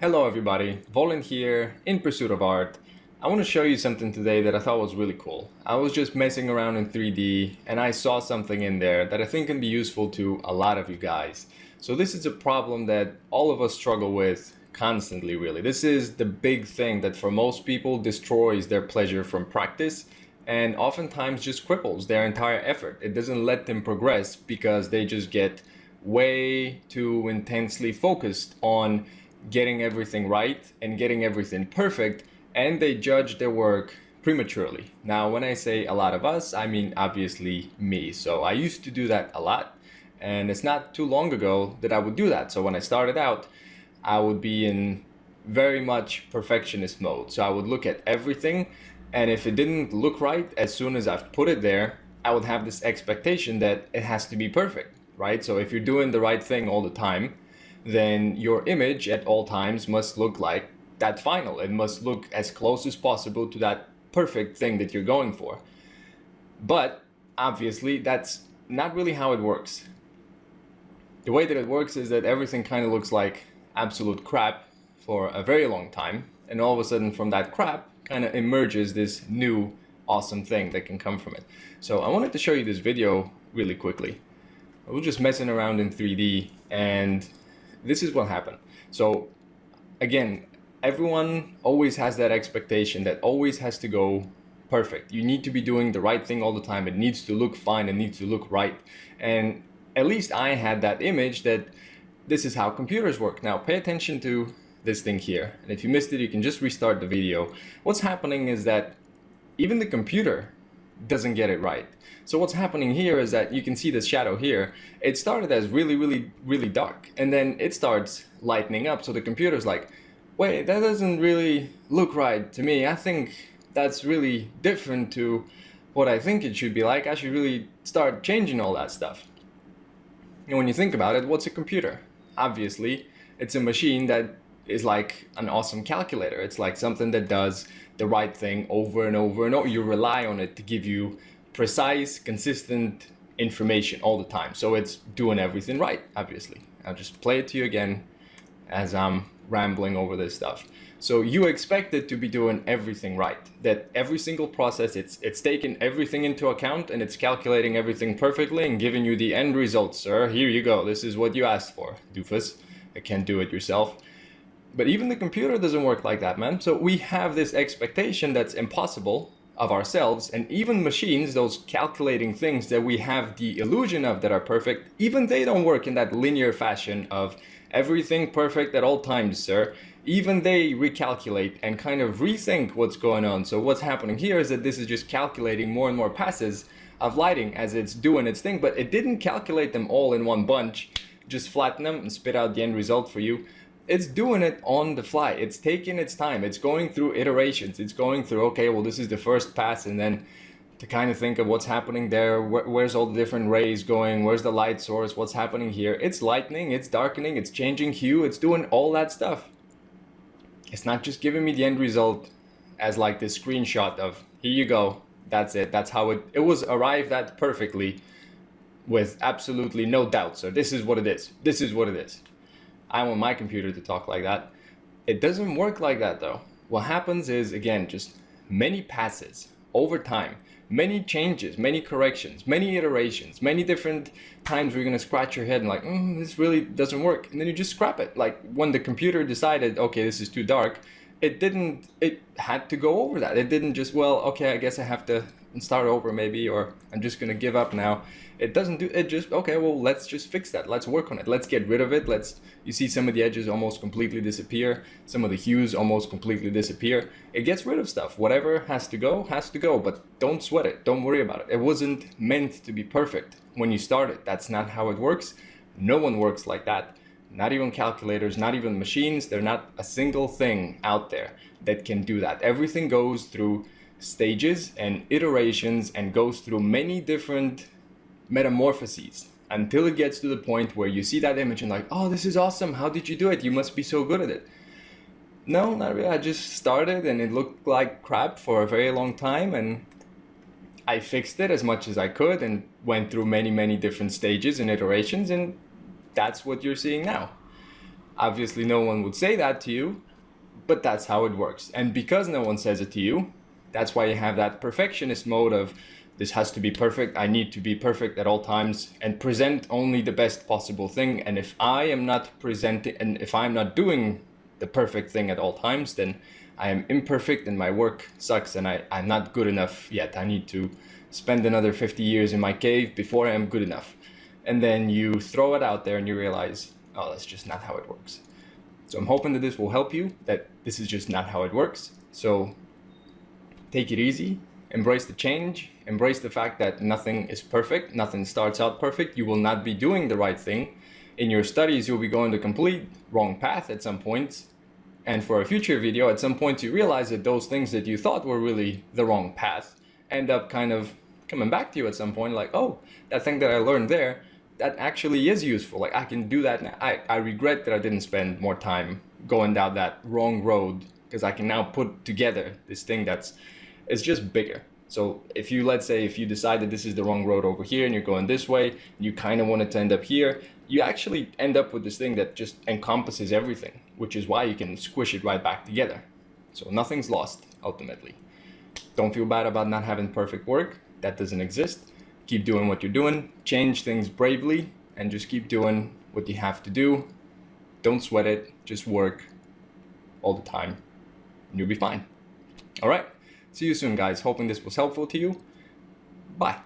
Hello everybody, Volen here, in pursuit of art. I want to show you something today that I thought was really cool. I was just messing around in 3D and I saw something in there that I think can be useful to a lot of you guys. So this is a problem that all of us struggle with constantly, really. This is the big thing that for most people destroys their pleasure from practice and oftentimes just cripples their entire effort. It doesn't let them progress because they just get way too intensely focused on getting everything right and getting everything perfect, and they judge their work prematurely. Now, when I say a lot of us, I mean obviously me. So I used to do that a lot, and it's not too long ago that I would do that. So when I started out, I would be in very much perfectionist mode. So I would look at everything, and if it didn't look right, as soon as I've put it there, I would have this expectation that it has to be perfect, right? So if you're doing the right thing all the time, then your image at all times must look like that final. It must look as close as possible to that perfect thing that you're going for. But obviously, that's not really how it works. The way that it works is that everything kind of looks like absolute crap for a very long time, and all of a sudden from that crap kind of emerges this new awesome thing that can come from it. So I wanted to show you this video really quickly. I was just messing around in 3D and this is what happened. So again, everyone always has that expectation that always has to go perfect. You need to be doing the right thing all the time. It needs to look fine. It needs to look right. And at least I had that image that this is how computers work. Now pay attention to this thing here. And if you missed it, you can just restart the video. What's happening is that even the computer doesn't get it right. So what's happening here is that you can see this shadow here. It started as really dark, and then it starts lightening up. So the computer's like, wait, that doesn't really look right to me. I think that's really different to what I think it should be like. I should really start changing all that stuff. And when you think about it, what's a computer? Obviously, it's a machine that is like an awesome calculator. It's like something that does the right thing over and over and over. You rely on it to give you precise, consistent information all the time. So it's doing everything right, obviously. I'll just play it to you again as I'm rambling over this stuff. So you expect it to be doing everything right, that every single process, it's taking everything into account and it's calculating everything perfectly and giving you the end result, sir. Here you go. This is what you asked for, doofus. I can't do it yourself. But even the computer doesn't work like that, man. So we have this expectation that's impossible of ourselves, and even machines, those calculating things that we have the illusion of that are perfect, even they don't work in that linear fashion of everything perfect at all times, sir. Even they recalculate and kind of rethink what's going on. So what's happening here is that this is just calculating more and more passes of lighting as it's doing its thing, but it didn't calculate them all in one bunch, just flatten them and spit out the end result for you. It's doing it on the fly. It's taking its time. It's going through iterations. It's going through, okay, well, this is the first pass, and then to kind of think of what's happening there, where's all the different rays going, where's the light source, what's happening here. It's lightening, it's darkening, it's changing hue, it's doing all that stuff. It's not just giving me the end result as like this screenshot of, here you go, that's it, that's how it was arrived at perfectly with absolutely no doubt. So this is what it is. This is what it is. I want my computer to talk like that. It doesn't work like that though. What happens is, again, just many passes over time, many changes, many corrections, many iterations, many different times where you're gonna scratch your head and like, this really doesn't work. And then you just scrap it. Like when the computer decided, okay, this is too dark, it had to go over that. It didn't just, well, okay, I guess I have to start over maybe, or I'm just gonna give up now. It doesn't do it. Just, okay, well, let's just fix that. Let's work on it. Let's get rid of it. You see some of the edges almost completely disappear. Some of the hues almost completely disappear. It gets rid of stuff. Whatever has to go, but don't sweat it. Don't worry about it. It wasn't meant to be perfect when you started. That's not how it works. No one works like that. Not even calculators, not even machines. There's not a single thing out there that can do that. Everything goes through stages and iterations and goes through many different metamorphoses until it gets to the point where you see that image and like, oh, this is awesome. How did you do it? You must be so good at it. No, not really. I just started and it looked like crap for a very long time, and I fixed it as much as I could and went through many different stages and iterations, and that's what you're seeing now. Obviously, no one would say that to you, but that's how it works. And because no one says it to you, that's why you have that perfectionist mode of this has to be perfect. I need to be perfect at all times and present only the best possible thing. And if I am not presenting, and if I'm not doing the perfect thing at all times, then I am imperfect and my work sucks and I'm not good enough yet. I need to spend another 50 years in my cave before I am good enough. And then you throw it out there and you realize, oh, that's just not how it works. So I'm hoping that this will help you, that this is just not how it works. So take it easy, embrace the change, embrace the fact that nothing is perfect, nothing starts out perfect. You will not be doing the right thing. In your studies, you'll be going the complete wrong path at some point. And for a future video, at some point you realize that those things that you thought were really the wrong path end up kind of coming back to you at some point, like, oh, that thing that I learned there, that actually is useful. Like, I can do that now. I regret that I didn't spend more time going down that wrong road, because I can now put together this thing it's just bigger. So if you, let's say, if you decide that this is the wrong road over here and you're going this way, and you kind of want it to end up here, you actually end up with this thing that just encompasses everything, which is why you can squish it right back together. So nothing's lost, ultimately. Don't feel bad about not having perfect work. That doesn't exist. Keep doing what you're doing. Change things bravely, and just keep doing what you have to do. Don't sweat it. Just work all the time, and you'll be fine. All right. See you soon, guys. Hoping this was helpful to you. Bye.